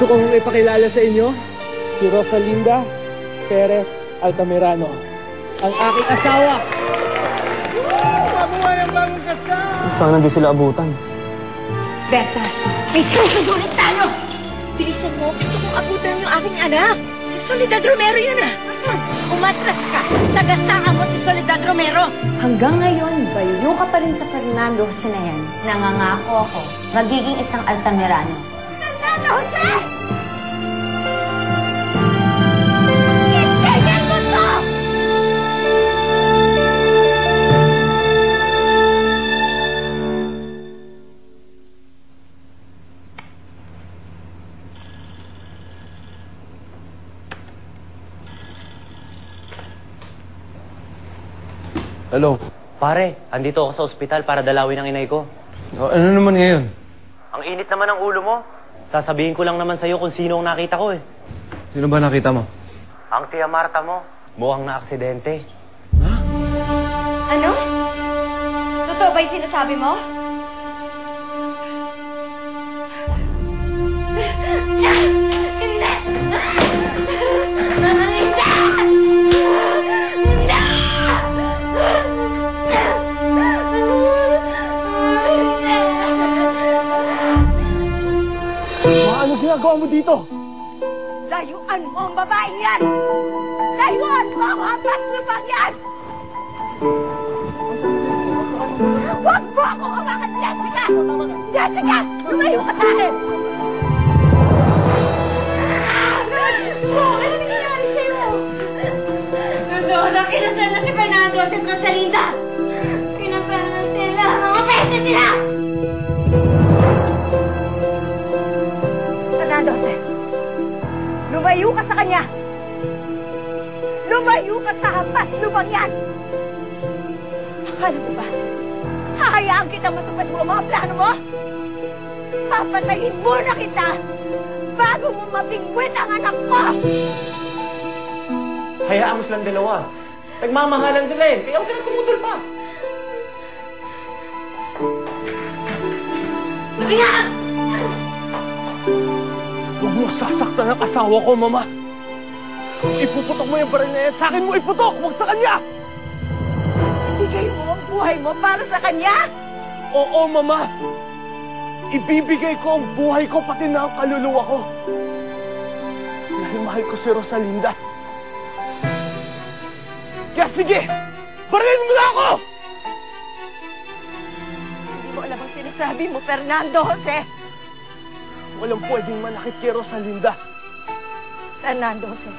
kong ipakilala sa inyo si Rosalinda Perez Altamirano, ang aking asawa. Mabuhay ang bagong kasal! Sana di sila abutan. Berta, may susundulit tayo! Bilisan mo, gusto kong abutan yung aking anak. Si Soledad Romero yun ah. Asan? Umatras ka. Sagasaan mo si Soledad Romero. Hanggang ngayon, bayo ka pa rin sa Fernando Jose na yan. Nangangako ako, magiging isang Altamirano. Fernando Jose! Itigil mo to! Hello? Pare, andito ako sa ospital para dalawin ang inay ko. Ano naman ngayon? Ang init naman ng ulo mo. Sasabihin ko lang naman sa'yo kung sino ang nakita ko eh. Sino ba nakita mo? Ang Tia Marta mo. Mukhang na-aksidente. Ha? Ano? Totoo ba yung sinasabi mo? Ano ginagawa mo dito? Layuan mo ang babae yan! Layuan mo ang hampas lupang yan! Huwag mo akong umangat, Jessica! Jessica! Lumayo ka sa akin! Diyos mo! Ano nangyayari sa'yo? Lola, kinasal na si Fernando at si Rosalinda! Kinasal na sila! Mga peste sila! Fernando Jose, lumayo ka sa kanya! Lumayo ka sa hampas lupang yan! Akala mo ba? Hahayaan kita matupad mo ang mga plano mo? Papatayin muna kita bago mo mabingwit ang anak ko! Hayaan mo silang dalawa. Nagmamahalan sila eh. Kaya huwag ka na tumutol pa. Tuminga! Huwag mo sasaktan ang asawa ko, Mama. Kung ipuputok mo yung baril na yan, sa akin mo iputok, huwag sa kanya! Ibigay mo ang buhay mo para sa kanya? Oo, Mama. Ibibigay ko ang buhay ko pati na ang kaluluwa ko. Dahil mahal ko si Rosalinda. Kaya sige, barilin mo na ako! Hindi mo alam ang sinasabi mo, Fernando Jose. Walang pwedeng manakit kay Rosalinda. Fernando Jose,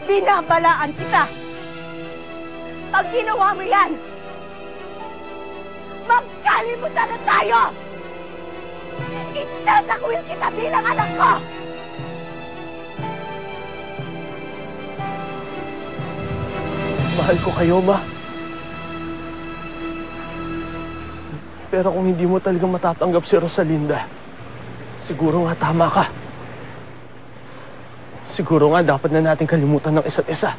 binabalaan kita. Pag ginawa mo yan, magkalimutan na tayo! Itatakwil kita bilang anak ko! Mahal ko kayo, Ma. Pero kung hindi mo talaga matatanggap si Rosalinda, siguro nga tama ka. Siguro nga dapat na natin kalimutan ng isa't isa.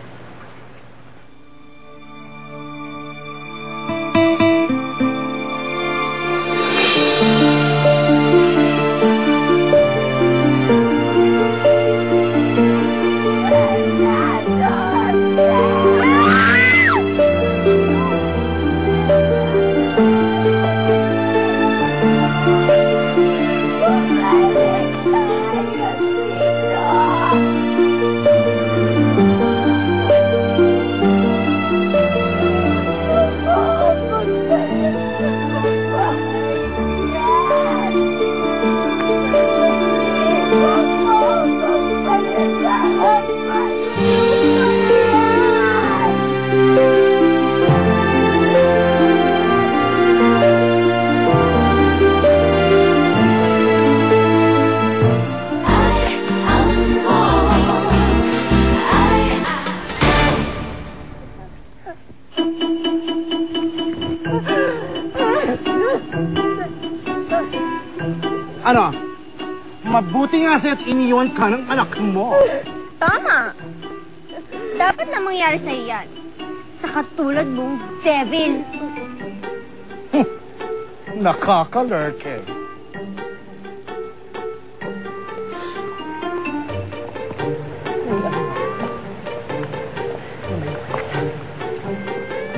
Ano? Mabuti nga sa'yo't iniwan ka ng anak mo. Tama. Dapat na mangyari sa'yo yan. Sa katulad mong devil. Nakakalurke.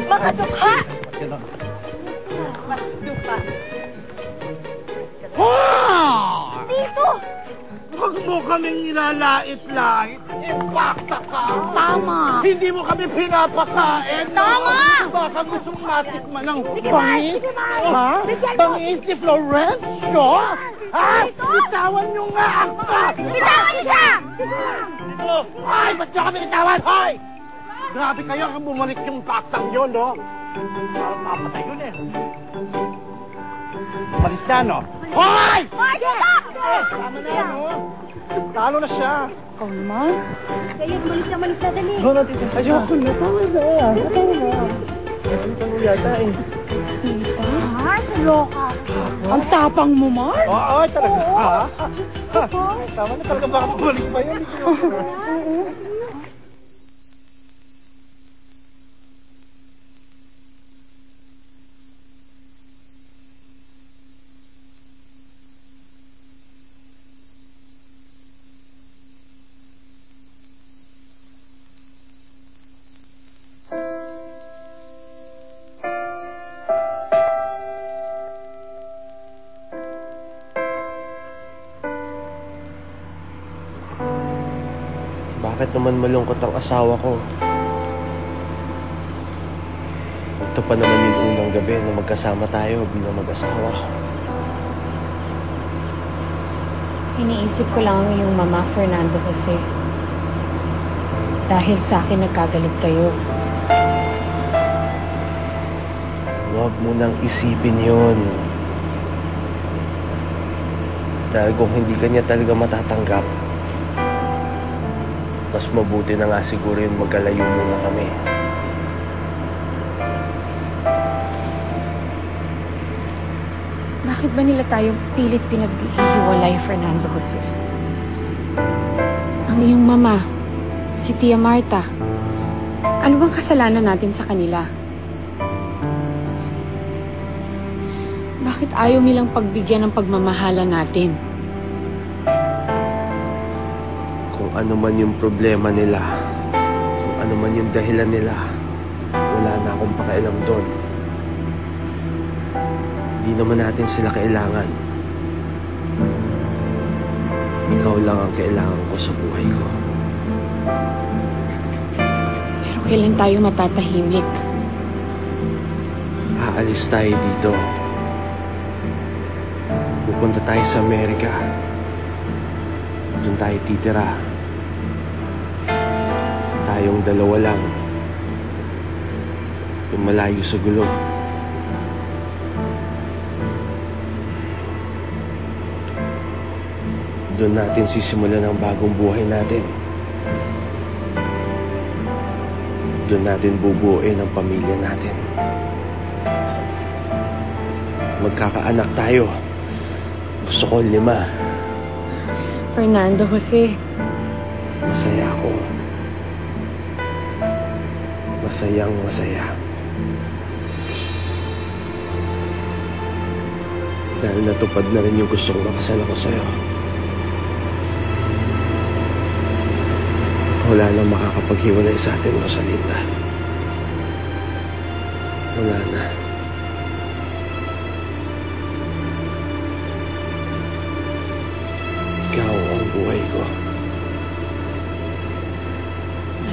Mga dukha! Mas dukha. Dito! Huwag mo kaming ilalait-lait. Impacta ka. Tama! Hindi mo kami pinapakain. Tama! Baka gustong matikman ng Sige, bangis. Sige, Mark! Ha? Bigyan mo! Bangis ni Florencio? Ha? Bitawan nyo nga ako! Bitawan niyo siya! Ay, ba't nyo kami bitawan? Hoy! Grabe kayo kung bumalik yung paktang yun, no? Parang mapatay yun eh. Umalis na, no? Hoy! Hoy, dito! Tama na, no? Talo na siya. Ikaw naman. Kaya malis na dali. Ayoko na. Tama na. Tama na. Tama yata eh. Mars, loka. Ang tapang mo, Mars. Oo, talaga. Ha? Tama na talaga. Baka bumalik pa yun. Bakit naman malungkot ang asawa ko? Ito pa naman yung unang gabi na magkasama tayo bilang mag-asawa. Iniisip ko lang ang iyong mama, Fernando Jose. Dahil sa akin nagkagalit kayo. Huwag mo nang isipin yun. Dahil kung hindi ka niya talaga matatanggap, mas mabuti na nga siguro yung magkalayo muna kami. Bakit ba nila tayong pilit pinaghihiwalay, Fernando Jose? Ang iyong mama, si Tia Marta, ano bang kasalanan natin sa kanila? Bakit ayaw nilang pagbigyan ng pagmamahala natin? Kung ano man yung problema nila, kung ano man yung dahilan nila, wala na akong pakialam doon. Hindi naman natin sila kailangan. Ikaw lang ang kailangan ko sa buhay ko. Pero kailan tayo matatahimik? Aalis tayo dito. Pupunta tayo sa Amerika. Doon tayo titira. Tayong dalawa lang. Yung malayo sa gulo. Doon natin sisimulan ang bagong buhay natin. Doon natin bubuuin ang pamilya natin. Magkakaanak tayo. Gusto ko 5. Fernando Jose, Masaya ako. Masayang masaya. Dahil natupad na rin yung gustong makasal ako sa'yo. Wala nang makakapaghiwalay sa atin, Rosalinda. Wala na. Ikaw ang buhay ko.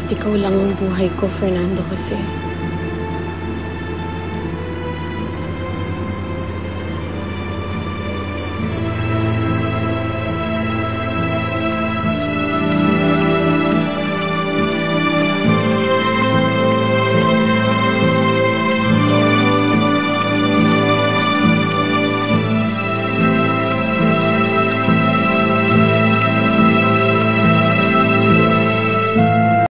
at ikaw lang ang buhay ko, Fernando Jose.